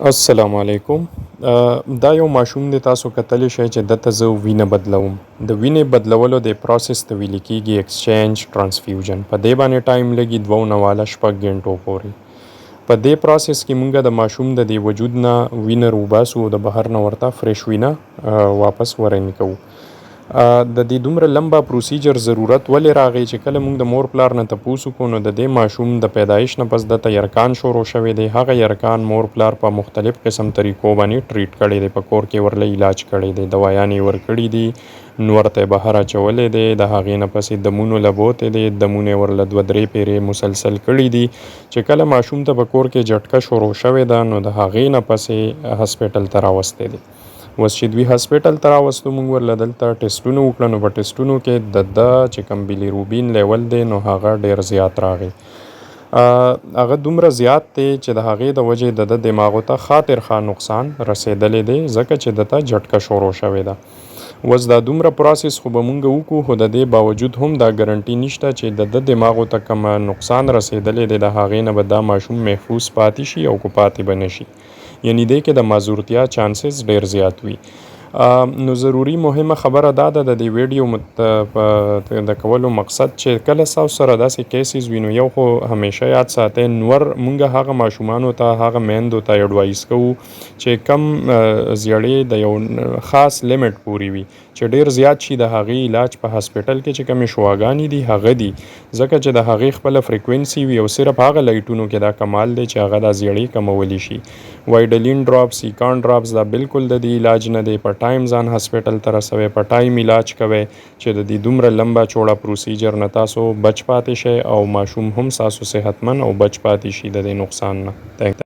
السلام علیکم. دا یو ماشوم دی، تاسو کتلی شئ چې دته زه وینه بدلوم. د وینې بدلولو د پروسس ته ویل کېږي ایکسچینج ټرانسفیوژن. په دې باندې ټایم لګي 2 نه واله 6 غنټو پورې. په دې پروسس کې مونږ د ماشوم د دې وجود نه وینه روباسو او د بهر نه ورته فریش وینه واپس ورنې کوو. د دې دومره لمبا پروسیجر ضرورت ولې راغی چې کله مونږ د مور پلار نه تپوس وکړو نو د دې ماشوم د پیدایش نه پس دته یرکان شروع شوی دی. هغه یرکان مور پلار په مختلف قسم طریقو باندې ټریټ کړی دی، په کور کې ورله علاج کړی دی، دوايانې ورکړي دي، نو ورته بهر اچولی دی، د هغې نه پسې دمونو لبوتی دی، دمونه ورله 2-3 پیرې مسلسل کړي دي چې کله ماشوم ته په کور کې جټکه شروع شوې ده نو د هغې نه پسې هسپیټل ته راوستی دی. اوس چې دوی هسپیټل ته راوستو مونږ ورله دلته ټیسټونه وکړه، نو په ټیسټونو کې د چې کوم بیلیروبین لیول دی نو هغه ډیر زیات راغی. هغه دومره زیات دی چې د هغې د وجې د دماغو ته خاطرخواه نقصان رسېدلی دی ځکه چې دته جټکه شروع شوې ده. اوس دا دومره پروسس خو به مونږ وکړو، خو د دې باوجود هم دا ګارنټي نشته چې د دماغو ته کوم نقصان رسېدلی دی د هغې نه به دا ماشوم محفوظ پاتې شي او که پاتې به نشي، یعنی دی کې د مازورتیا چانسز ډیر زیات وي. نو ضروری مهمه خبره دا ده د دې ویډیو د کولو مقصد چې کله تاسو سره داسې کیسز وي نو یو خو همیشه یاد ساتئ، نور مونږ هغه ماشومانو ته هغه میندو ته ایډوایس کوو چې کم زیړې د یو خاص لیمټ پورې وي، چې ډیر زیات شي د هغې علاج په هسپیټل کې چې کومې شواګانې دي هغه دي، ځکه چې د هغې خپله فریکوینسي وي او صرف هغه لایټونو کې دا کمال دی چې هغه دا زیړې کمولی شي. وایډلین ډراپس، سیکان ډراپس دا بالکل د دې علاج نه دی. په ټایم ځان هسپیټل ته رسوئ، په ټایم علاج کوئ چې د دې دومره لمبا چوړه پروسیجر نه تاسو بچ پاتې شئ او ماشوم هم تاسو صحتمند او بچ پاتې شي د دې نقصان نه.